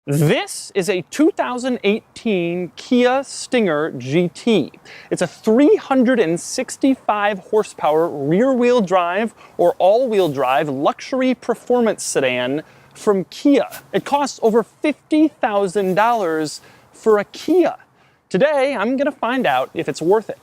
This is a 2018 Kia Stinger GT. It's a 365 horsepower rear-wheel drive or all-wheel drive luxury performance sedan from Kia. It costs over $50,000 for a Kia. Today, I'm going to find out if it's worth it.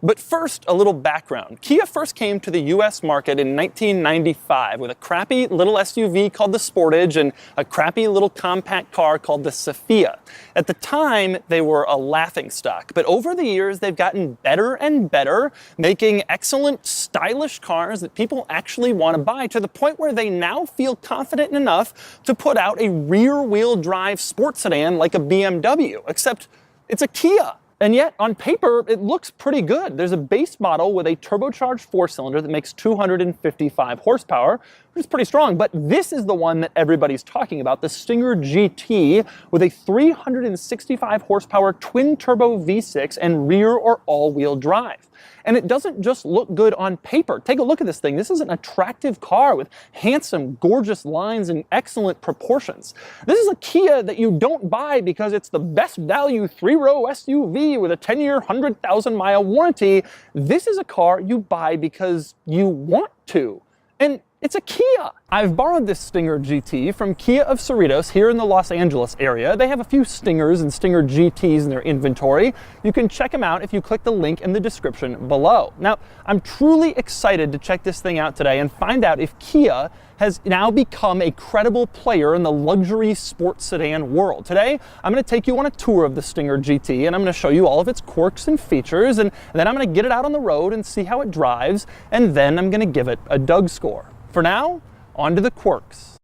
But first, a little background. Kia first came to the US market in 1995 with a crappy little SUV called the Sportage and a crappy little compact car called the Sophia. At the time, they were a laughingstock, but over the years, they've gotten better and better, making excellent, stylish cars that people actually want to buy, to the point where they now feel confident enough to put out a rear-wheel drive sports sedan like a BMW, except it's a Kia. And yet, on paper, it looks pretty good. There's a base model with a turbocharged four-cylinder that makes 255 horsepower, which is pretty strong. But this is the one that everybody's talking about, the Stinger GT, with a 365 horsepower twin-turbo V6 and rear or all-wheel drive. And it doesn't just look good on paper. Take a look at this thing. This is an attractive car with handsome, gorgeous lines and excellent proportions. This is a Kia that you don't buy because it's the best value three-row SUV with a 10-year, 100,000-mile warranty. This is a car you buy because you want to. And it's a Kia. I've borrowed this Stinger GT from Kia of Cerritos here in the Los Angeles area. They have a few Stingers and Stinger GTs in their inventory. You can check them out if you click the link in the description below. Now, I'm truly excited to check this thing out today and find out if Kia has now become a credible player in the luxury sports sedan world. Today, I'm going to take you on a tour of the Stinger GT, and I'm going to show you all of its quirks and features, and then I'm going to get it out on the road and see how it drives, and then I'm going to give it a Doug score. For now, on to the quirks.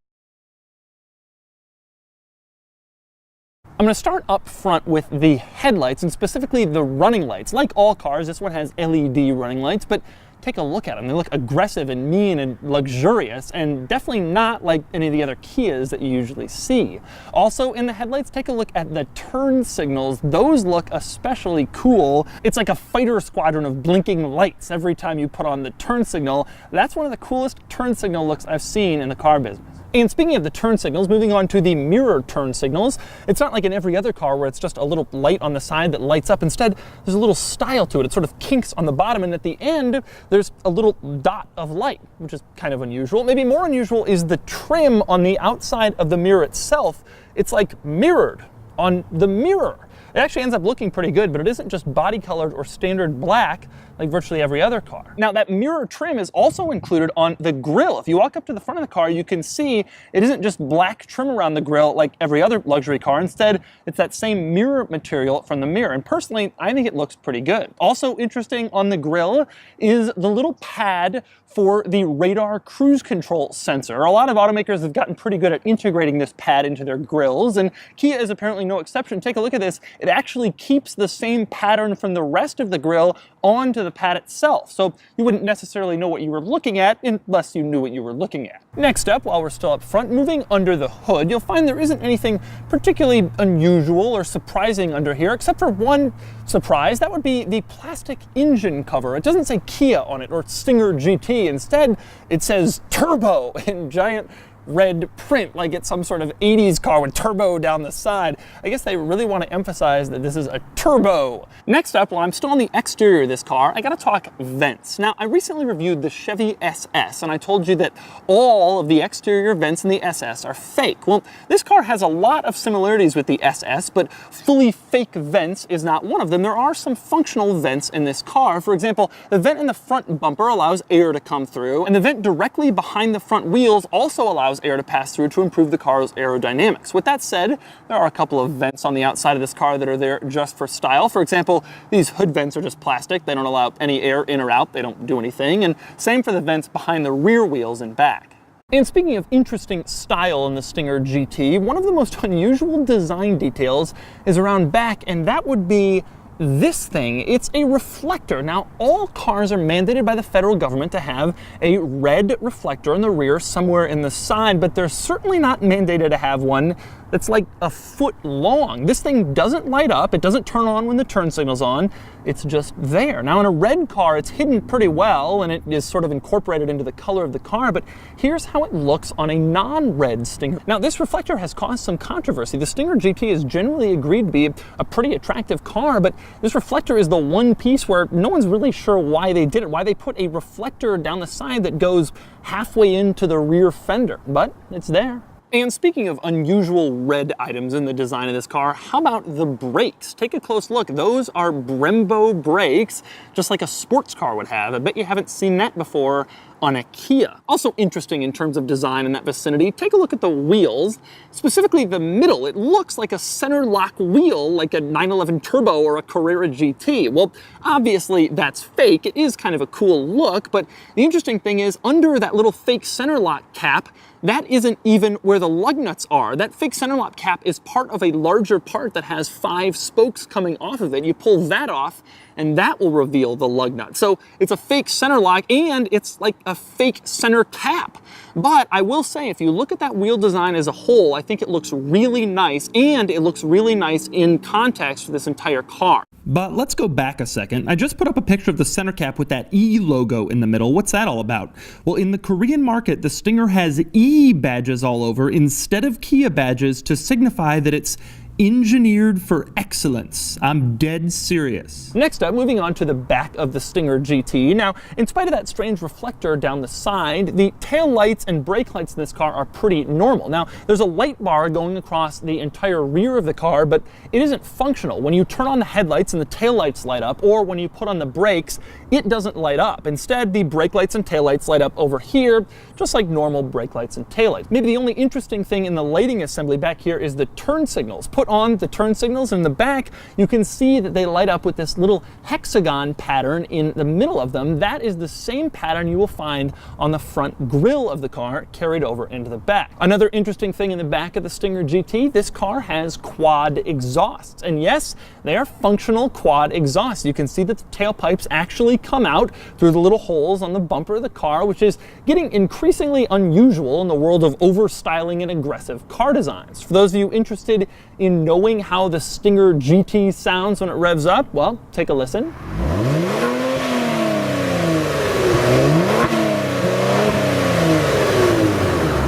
I'm going to start up front with the headlights, and specifically the running lights. Like all cars, this one has LED running lights, but take a look at them. They look aggressive and mean and luxurious, and definitely not like any of the other Kias that you usually see. Also in the headlights, take a look at the turn signals. Those look especially cool. It's like a fighter squadron of blinking lights every time you put on the turn signal. That's one of the coolest turn signal looks I've seen in the car business. And speaking of the turn signals, moving on to the mirror turn signals, it's not like in every other car where it's just a little light on the side that lights up. Instead, there's a little style to it. It sort of kinks on the bottom, and at the end, there's a little dot of light, which is kind of unusual. Maybe more unusual is the trim on the outside of the mirror itself. It's like mirrored on the mirror. It actually ends up looking pretty good, but it isn't just body colored or standard black like virtually every other car. Now, that mirror trim is also included on the grille. If you walk up to the front of the car, you can see it isn't just black trim around the grille like every other luxury car. Instead, it's that same mirror material from the mirror. And personally, I think it looks pretty good. Also interesting on the grille is the little pad for the radar cruise control sensor. A lot of automakers have gotten pretty good at integrating this pad into their grills, and Kia is apparently no exception. Take a look at this. It actually keeps the same pattern from the rest of the grille onto the pad itself. So you wouldn't necessarily know what you were looking at unless you knew what you were looking at. Next up, while we're still up front, moving under the hood, you'll find there isn't anything particularly unusual or surprising under here, except for one surprise. That would be the plastic engine cover. It doesn't say Kia on it or Stinger GT. Instead, it says Turbo in giant red print, like it's some sort of 80s car with turbo down the side. I guess they really want to emphasize that this is a turbo. Next up, while I'm still on the exterior of this car, I gotta talk vents. Now, I recently reviewed the Chevy SS, and I told you that all of the exterior vents in the SS are fake. Well, this car has a lot of similarities with the SS, but fully fake vents is not one of them. There are some functional vents in this car. For example, the vent in the front bumper allows air to come through, and the vent directly behind the front wheels also allows air to pass through to improve the car's aerodynamics. With that said, there are a couple of vents on the outside of this car that are there just for style. For example, these hood vents are just plastic. They don't allow any air in or out. They don't do anything. And same for the vents behind the rear wheels and back. And speaking of interesting style in the Stinger GT, one of the most unusual design details is around back, and that would be this thing. It's a reflector. Now, all cars are mandated by the federal government to have a red reflector in the rear somewhere in the side, but they're certainly not mandated to have one that's like a foot long. This thing doesn't light up, it doesn't turn on when the turn signal's on, it's just there. Now in a red car, it's hidden pretty well and it is sort of incorporated into the color of the car, but here's how it looks on a non-red Stinger. Now this reflector has caused some controversy. The Stinger GT is generally agreed to be a pretty attractive car, but this reflector is the one piece where no one's really sure why they did it, why they put a reflector down the side that goes halfway into the rear fender, but it's there. And speaking of unusual red items in the design of this car, how about the brakes? Take a close look. Those are Brembo brakes, just like a sports car would have. I bet you haven't seen that before on a Kia. Also interesting in terms of design in that vicinity, take a look at the wheels, specifically the middle. It looks like a center lock wheel, like a 911 Turbo or a Carrera GT. Well, obviously that's fake. It is kind of a cool look, but the interesting thing is under that little fake center lock cap, that isn't even where the lug nuts are. That fake center lock cap is part of a larger part that has 5 spokes coming off of it. You pull that off and that will reveal the lug nut. So it's a fake center lock and it's like a fake center cap. But I will say, if you look at that wheel design as a whole, I think it looks really nice, and it looks really nice in context for this entire car. But let's go back a second. I just put up a picture of the center cap with that E logo in the middle. What's that all about? Well, in the Korean market, the Stinger has E badges all over instead of Kia badges to signify that it's engineered for excellence. I'm dead serious. Next up, moving on to the back of the Stinger GT. Now, in spite of that strange reflector down the side, the tail lights and brake lights in this car are pretty normal. Now, there's a light bar going across the entire rear of the car, but it isn't functional. When you turn on the headlights and the tail lights light up, or when you put on the brakes, it doesn't light up. Instead, the brake lights and tail lights light up over here, just like normal brake lights and tail lights. Maybe the only interesting thing in the lighting assembly back here is the turn signals. Put on the turn signals in the back, you can see that they light up with this little hexagon pattern in the middle of them. That is the same pattern you will find on the front grille of the car carried over into the back. Another interesting thing in the back of the Stinger GT, this car has quad exhausts. And yes, they are functional quad exhausts. You can see that the tailpipes actually come out through the little holes on the bumper of the car, which is getting increasingly unusual in the world of overstyling and aggressive car designs. For those of you interested in knowing how the Stinger GT sounds when it revs up, well, take a listen.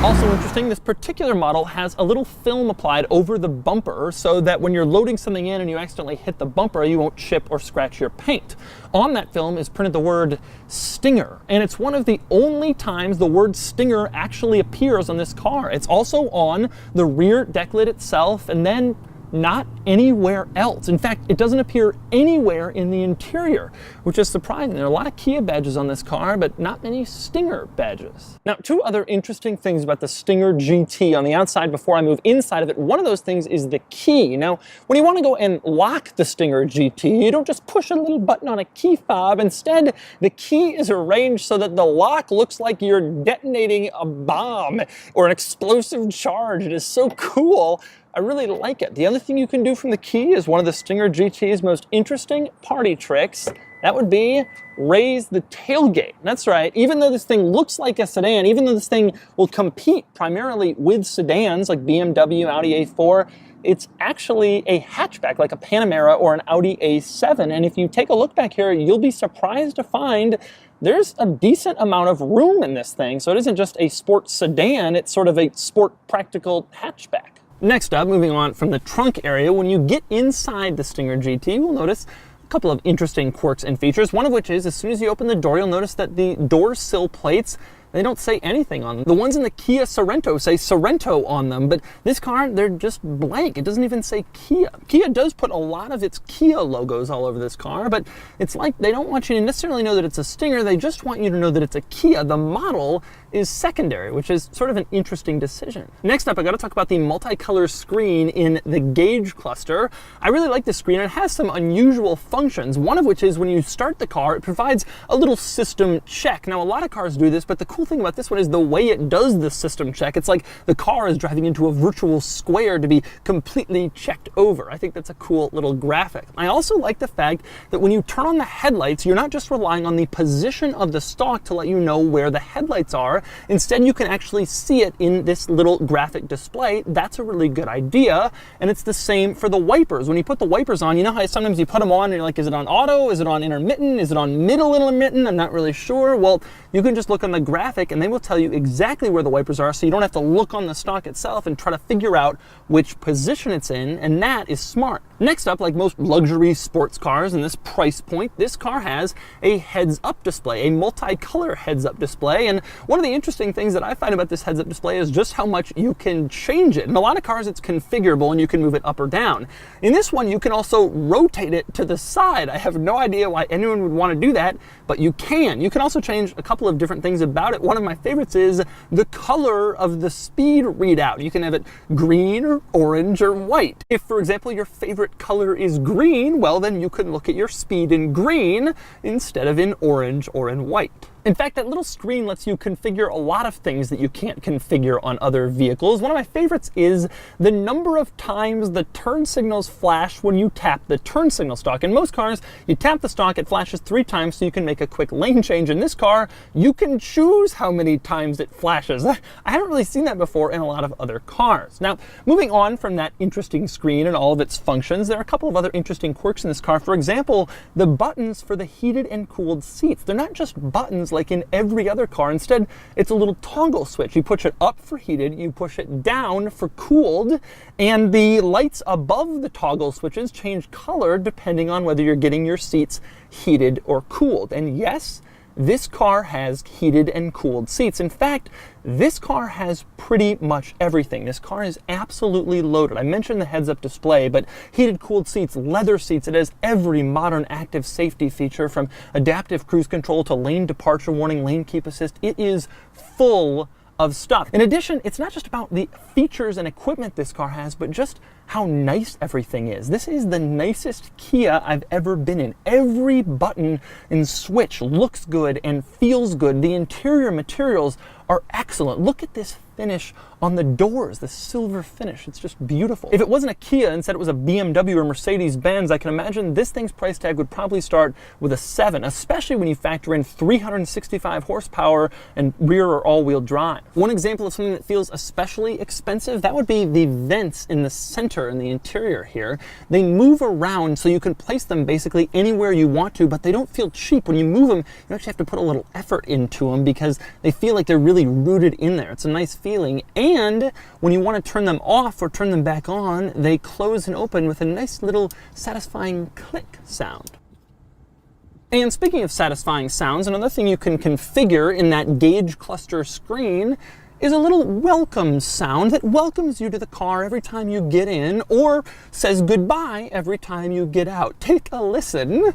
Also interesting, this particular model has a little film applied over the bumper so that when you're loading something in and you accidentally hit the bumper, you won't chip or scratch your paint. On that film is printed the word Stinger, and it's one of the only times the word Stinger actually appears on this car. It's also on the rear deck lid itself, and then not anywhere else. In fact, it doesn't appear anywhere in the interior, which is surprising. There are a lot of Kia badges on this car, but not many Stinger badges. Now, 2 other interesting things about the Stinger GT on the outside before I move inside of it. One of those things is the key. Now, when you want to go and lock the Stinger GT, you don't just push a little button on a key fob. Instead, the key is arranged so that the lock looks like you're detonating a bomb or an explosive charge. It is so cool. I really like it. The other thing you can do from the key is one of the Stinger GT's most interesting party tricks. That would be raise the tailgate. That's right. Even though this thing looks like a sedan, even though this thing will compete primarily with sedans like BMW, Audi A4, it's actually a hatchback like a Panamera or an Audi A7. And if you take a look back here, you'll be surprised to find there's a decent amount of room in this thing. So it isn't just a sport sedan, it's sort of a sport practical hatchback. Next up, moving on from the trunk area, when you get inside the Stinger GT, you'll notice a couple of interesting quirks and features, one of which is as soon as you open the door, you'll notice that the door sill plates, they don't say anything on them. The ones in the Kia Sorento say Sorento on them, but this car, they're just blank. It doesn't even say Kia. Kia does put a lot of its Kia logos all over this car, but it's like they don't want you to necessarily know that it's a Stinger, they just want you to know that it's a Kia. The model is secondary, which is sort of an interesting decision. Next up, I gotta talk about the multicolor screen in the gauge cluster. I really like this screen. It has some unusual functions, one of which is when you start the car, it provides a little system check. Now, a lot of cars do this, but the cool cool thing about this one is the way it does the system check. It's like the car is driving into a virtual square to be completely checked over. I think that's a cool little graphic. I also like the fact that when you turn on the headlights, you're not just relying on the position of the stalk to let you know where the headlights are. Instead, you can actually see it in this little graphic display. That's a really good idea. And it's the same for the wipers. When you put the wipers on, you know how sometimes you put them on and you're like, is it on auto? Is it on intermittent? Is it on middle intermittent? I'm not really sure. Well, you can just look on the graphic and they will tell you exactly where the wipers are, so you don't have to look on the stalk itself and try to figure out which position it's in, and that is smart. Next up, like most luxury sports cars in this price point, this car has a heads-up display, a multicolor heads-up display. And one of the interesting things that I find about this heads-up display is just how much you can change it. In a lot of cars, it's configurable and you can move it up or down. In this one, you can also rotate it to the side. I have no idea why anyone would want to do that, but you can. You can also change a couple of different things about it. One of my favorites is the color of the speed readout. You can have it green or orange or white. If, for example, your favorite color is green, well, then you can look at your speed in green instead of in orange or in white. In fact, that little screen lets you configure a lot of things that you can't configure on other vehicles. One of my favorites is the number of times the turn signals flash when you tap the turn signal stalk. In most cars, you tap the stalk, it flashes 3 times so you can make a quick lane change. In this car, you can choose how many times it flashes. I haven't really seen that before in a lot of other cars. Now, moving on from that interesting screen and all of its functions, there are a couple of other interesting quirks in this car. For example, the buttons for the heated and cooled seats. They're not just buttons like in every other car. Instead, it's a little toggle switch. You push it up for heated, you push it down for cooled, and the lights above the toggle switches change color depending on whether you're getting your seats heated or cooled. And yes, this car has heated and cooled seats. In fact, this car has pretty much everything. This car is absolutely loaded. I mentioned the heads-up display, but heated, cooled seats, leather seats. It has every modern active safety feature, from adaptive cruise control to lane departure warning, lane keep assist. It is full of stuff. In addition, it's not just about the features and equipment this car has, but just how nice everything is. This is the nicest Kia I've ever been in. Every button and switch looks good and feels good. The interior materials are excellent. Look at this finish on the doors, the silver finish. It's just beautiful. If it wasn't a Kia and said it was a BMW or Mercedes-Benz, I can imagine this thing's price tag would probably start with a 7, especially when you factor in 365 horsepower and rear or all-wheel drive. One example of something that feels especially expensive, that would be the vents in the center and the interior here. They move around so you can place them basically anywhere you want to, but they don't feel cheap. When you move them, you actually have to put a little effort into them because they feel like they're really rooted in there. It's a nice feeling. And when you want to turn them off or turn them back on, they close and open with a nice little satisfying click sound. And speaking of satisfying sounds, another thing you can configure in that gauge cluster screen is a little welcome sound that welcomes you to the car every time you get in, or says goodbye every time you get out. Take a listen.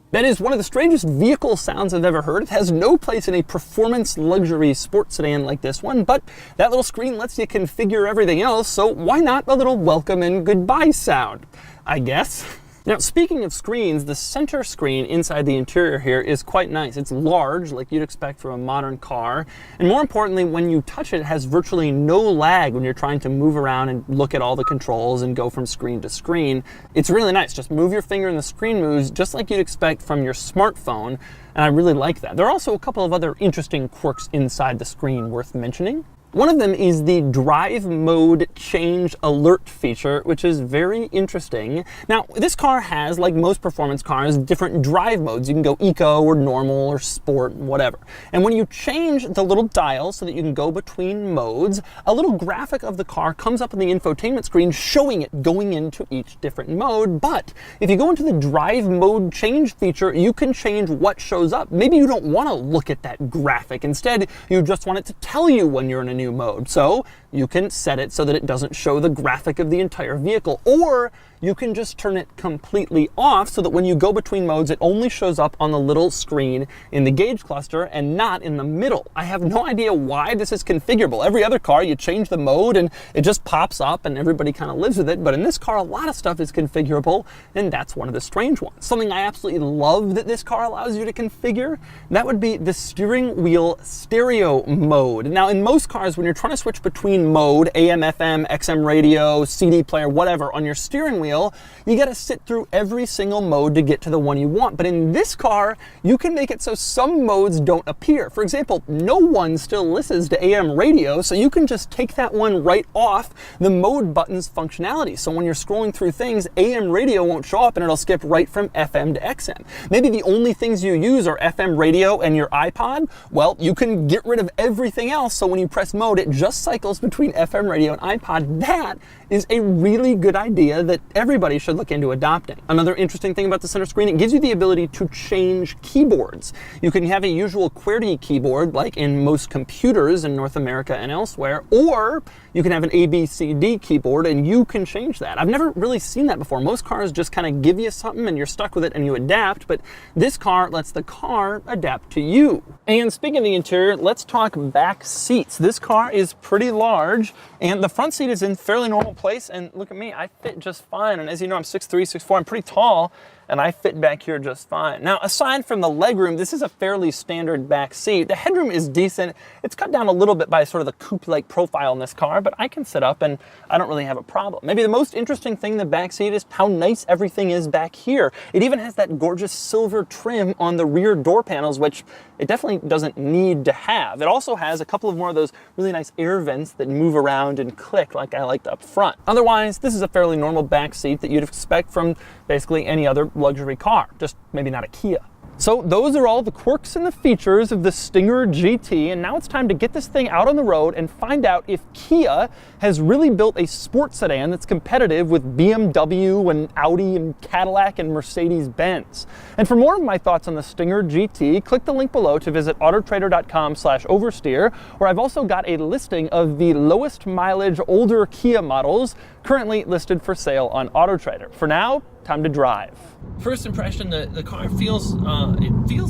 That is one of the strangest vehicle sounds I've ever heard. It has no place in a performance luxury sports sedan like this one, but that little screen lets you configure everything else, so why not a little welcome and goodbye sound, I guess. Now, speaking of screens, the center screen inside the interior here is quite nice. It's large, like you'd expect from a modern car. And more importantly, when you touch it, it has virtually no lag when you're trying to move around and look at all the controls and go from screen to screen. It's really nice. Just move your finger and the screen moves just like you'd expect from your smartphone. And I really like that. There are also a couple of other interesting quirks inside the screen worth mentioning. One of them is the drive mode change alert feature, which is very interesting. Now, this car has, like most performance cars, different drive modes. You can go eco or normal or sport, whatever. And when you change the little dial so that you can go between modes, a little graphic of the car comes up on the infotainment screen showing it going into each different mode. But if you go into the drive mode change feature, you can change what shows up. Maybe you don't want to look at that graphic. Instead, you just want it to tell you when you're in a new mode. So you can set it so that it doesn't show the graphic of the entire vehicle. Or you can just turn it completely off so that when you go between modes, it only shows up on the little screen in the gauge cluster and not in the middle. I have no idea why this is configurable. Every other car, you change the mode and it just pops up and everybody kind of lives with it. But in this car, a lot of stuff is configurable, and that's one of the strange ones. Something I absolutely love that this car allows you to configure, that would be the steering wheel stereo mode. Now, in most cars, when you're trying to switch between mode, AM, FM, XM radio, CD player, whatever, on your steering wheel, you got to sit through every single mode to get to the one you want. But in this car, you can make it so some modes don't appear. For example, no one still listens to AM radio, so you can just take that one right off the mode button's functionality. So when you're scrolling through things, AM radio won't show up and it'll skip right from FM to XM. Maybe the only things you use are FM radio and your iPod. Well, you can get rid of everything else, so when you press mode, it just cycles between FM radio and iPod. That is a really good idea that everybody should look into adopting. Another interesting thing about the center screen, it gives you the ability to change keyboards. You can have a usual QWERTY keyboard, like in most computers in North America and elsewhere, or you can have an ABCD keyboard and you can change that. I've never really seen that before. Most cars just kind of give you something and you're stuck with it and you adapt, but this car lets the car adapt to you. And speaking of the interior, let's talk back seats. This car is pretty large and the front seat is in fairly normal place, and look at me, I fit just fine. And as you know, I'm 6'3", 6'4", I'm pretty tall, and I fit back here just fine. Now, aside from the legroom, this is a fairly standard back seat. The headroom is decent. It's cut down a little bit by sort of the coupe-like profile in this car, but I can sit up and I don't really have a problem. Maybe the most interesting thing in the back seat is how nice everything is back here. It even has that gorgeous silver trim on the rear door panels, which it definitely doesn't need to have. It also has a couple of more of those really nice air vents that move around and click like I liked up front. Otherwise, this is a fairly normal back seat that you'd expect from basically any other luxury car, just maybe not a Kia. So those are all the quirks and the features of the Stinger GT, and now it's time to get this thing out on the road and find out if Kia has really built a sports sedan that's competitive with BMW and Audi and Cadillac and Mercedes-Benz. And for more of my thoughts on the Stinger GT, click the link below to visit autotrader.com/oversteer, where I've also got a listing of the lowest mileage older Kia models currently listed for sale on AutoTrader. For now, time to drive. First impression, the car feels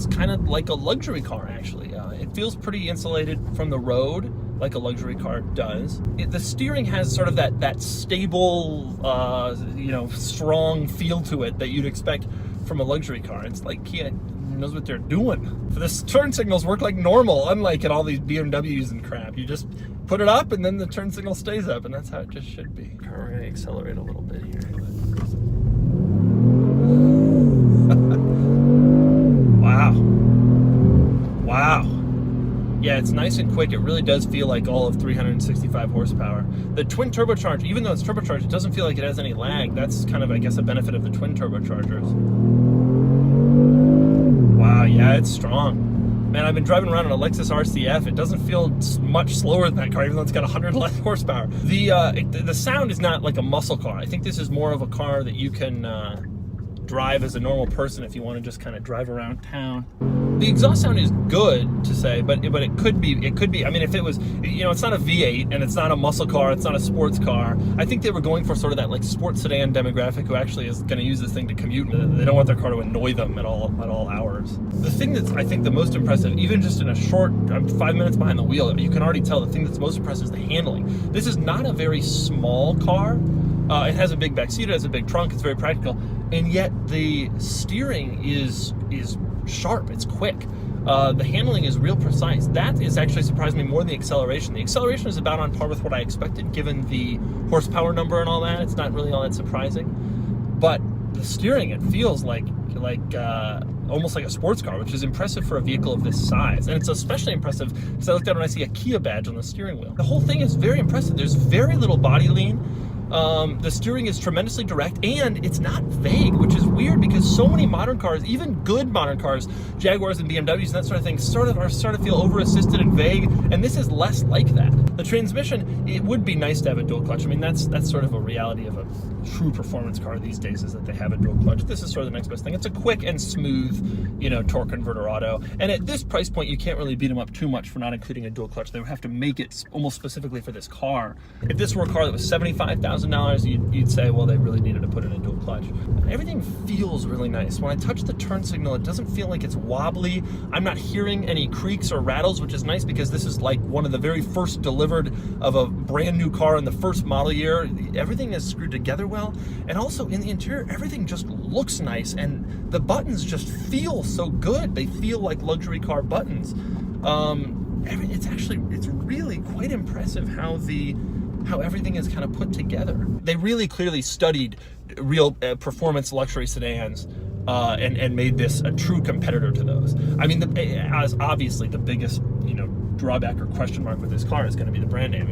kind of like a luxury car, actually. It feels pretty insulated from the road, like a luxury car does. The steering has sort of that stable, strong feel to it that you'd expect from a luxury car. It's like Kia knows what they're doing. The turn signals work like normal, unlike in all these BMWs and crap. You just put it up and then the turn signal stays up, and that's how it just should be. We're gonna accelerate a little bit here. Wow. Yeah, it's nice and quick. It really does feel like all of 365 horsepower. The twin turbocharged, even though it's turbocharged, it doesn't feel like it has any lag. That's kind of, I guess, a benefit of the twin turbochargers. Wow, yeah, it's strong. Man, I've been driving around in a Lexus RCF. It doesn't feel much slower than that car, even though it's got 100 less horsepower. The sound is not like a muscle car. I think this is more of a car that you can drive as a normal person if you want to just kind of drive around town. The exhaust sound is good to say, but it could be. I mean, if it was, it's not a V8 and it's not a muscle car, it's not a sports car. I think they were going for sort of that like sports sedan demographic who actually is going to use this thing to commute. They don't want their car to annoy them at all hours. The thing that's, I think, the most impressive, even just in a short, I'm 5 minutes behind the wheel, you can already tell the thing that's most impressive is the handling. This is not a very small car. It has a big back seat, it has a big trunk, it's very practical, and yet the steering is sharp, it's quick. The handling is real precise. That is actually surprised me more than the acceleration. The acceleration is about on par with what I expected given the horsepower number and all that. It's not really all that surprising. But the steering, it feels like almost like a sports car, which is impressive for a vehicle of this size. And it's especially impressive because I looked down and I see a Kia badge on the steering wheel. The whole thing is very impressive. There's very little body lean. The steering is tremendously direct, and it's not vague, which is weird because so many modern cars, even good modern cars, Jaguars and BMWs and that sort of thing, sort of feel over-assisted and vague, and this is less like that. The transmission, it would be nice to have a dual clutch. I mean, that's sort of a reality of a true performance car these days, is that they have a dual clutch. This is sort of the next best thing. It's a quick and smooth, torque converter auto, and at this price point, you can't really beat them up too much for not including a dual clutch. They would have to make it almost specifically for this car. If this were a car that was $75,000, $30,000, you'd say, well, they really needed to put it into a clutch. Everything feels really nice. When I touch the turn signal, it doesn't feel like it's wobbly. I'm not hearing any creaks or rattles, which is nice because this is like one of the very first delivered of a brand new car in the first model year. Everything is screwed together well. And also in the interior, everything just looks nice, and the buttons just feel so good. They feel like luxury car buttons. It's really quite impressive how everything is kind of put together. They really clearly studied real performance luxury sedans and made this a true competitor to those. I mean, as obviously the biggest drawback or question mark with this car is going to be the brand name.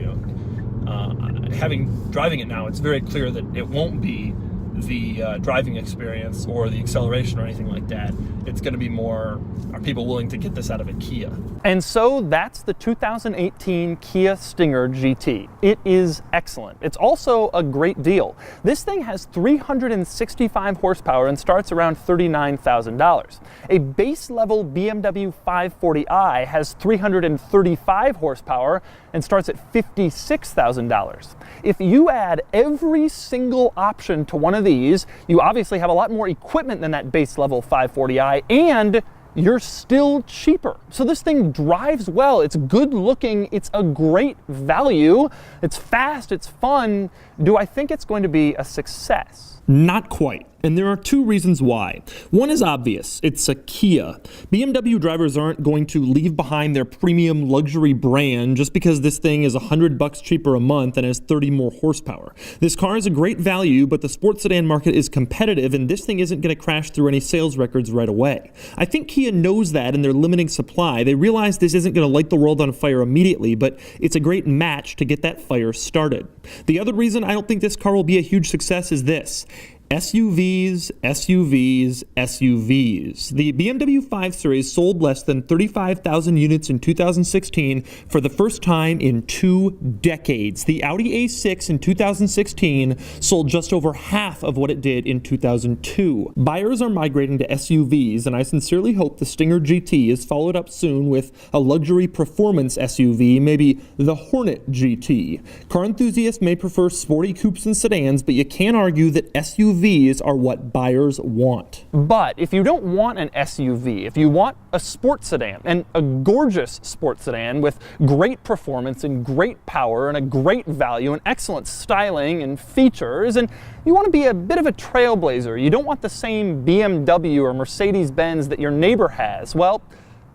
Driving it now, it's very clear that it won't be the driving experience or the acceleration or anything like that. It's going to be more, are people willing to get this out of a Kia? And so that's the 2018 Kia Stinger GT. It is excellent. It's also a great deal. This thing has 365 horsepower and starts around $39,000. A base level BMW 540i has 335 horsepower and starts at $56,000. If you add every single option to one of these, you obviously have a lot more equipment than that base level 540i, and you're still cheaper. So this thing drives well, it's good looking, it's a great value, it's fast, it's fun. Do I think it's going to be a success? Not quite. And there are two reasons why. One is obvious. It's a Kia. BMW drivers aren't going to leave behind their premium luxury brand just because this thing is $100 cheaper a month and has 30 more horsepower. This car is a great value, but the sports sedan market is competitive, and this thing isn't going to crash through any sales records right away. I think Kia knows that in their limiting supply. They realize this isn't going to light the world on fire immediately, but it's a great match to get that fire started. The other reason I don't think this car will be a huge success is this. SUVs, SUVs, SUVs. The BMW 5 Series sold less than 35,000 units in 2016 for the first time in 2 decades. The Audi A6 in 2016 sold just over half of what it did in 2002. Buyers are migrating to SUVs, and I sincerely hope the Stinger GT is followed up soon with a luxury performance SUV, maybe the Hornet GT. Car enthusiasts may prefer sporty coupes and sedans, but you can't argue that SUVs are what buyers want. But if you don't want an SUV, if you want a sports sedan, and a gorgeous sports sedan with great performance and great power and a great value and excellent styling and features, and you want to be a bit of a trailblazer, you don't want the same BMW or Mercedes-Benz that your neighbor has, well,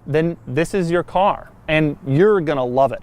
then this is your car, and you're gonna love it.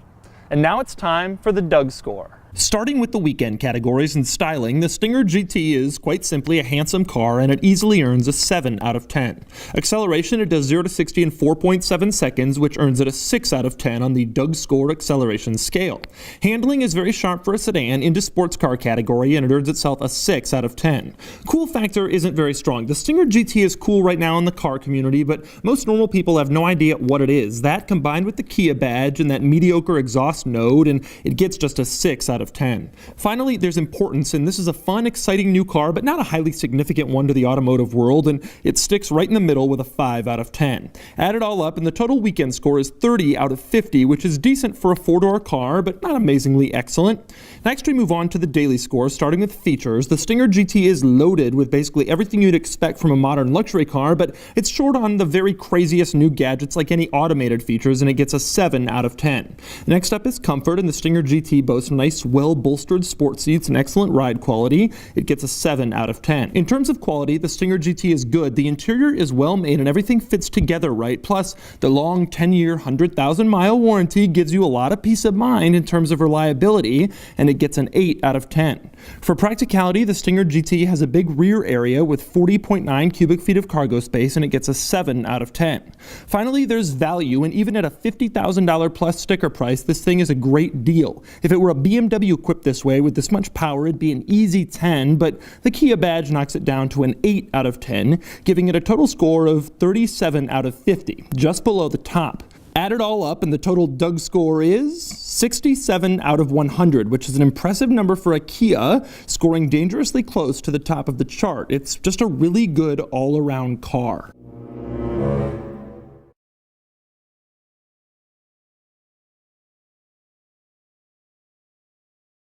And now it's time for the Doug Score. Starting with the weekend categories and styling, the Stinger GT is quite simply a handsome car, and it easily earns a 7 out of 10. Acceleration, it does 0 to 60 in 4.7 seconds, which earns it a 6 out of 10 on the Doug Score acceleration scale. Handling is very sharp for a sedan into sports car category, and it earns itself a 6 out of 10. Cool factor isn't very strong. The Stinger GT is cool right now in the car community, but most normal people have no idea what it is. That combined with the Kia badge and that mediocre exhaust node, and it gets just a 6 out of 10. Finally, there's importance, and this is a fun, exciting new car, but not a highly significant one to the automotive world, and it sticks right in the middle with a 5 out of 10. Add it all up, and the total weekend score is 30 out of 50, which is decent for a 4-door car, but not amazingly excellent. Next, we move on to the daily score, starting with features. The Stinger GT is loaded with basically everything you'd expect from a modern luxury car, but it's short on the very craziest new gadgets like any automated features, and it gets a 7 out of 10. Next up is comfort, and the Stinger GT boasts nice, well-bolstered sports seats and excellent ride quality. It gets a 7 out of 10. In terms of quality, the Stinger GT is good. The interior is well made and everything fits together right. Plus, the long 10-year, 100,000-mile warranty gives you a lot of peace of mind in terms of reliability, and it gets an 8 out of 10. For practicality, the Stinger GT has a big rear area with 40.9 cubic feet of cargo space, and it gets a 7 out of 10. Finally, there's value, and even at a $50,000 plus sticker price, this thing is a great deal. If it were a BMW equipped this way with this much power, it'd be an easy 10, but the Kia badge knocks it down to an 8 out of 10, giving it a total score of 37 out of 50, just below the top. Add it all up, and the total Doug score is 67 out of 100, which is an impressive number for a Kia, scoring dangerously close to the top of the chart. It's just a really good all-around car.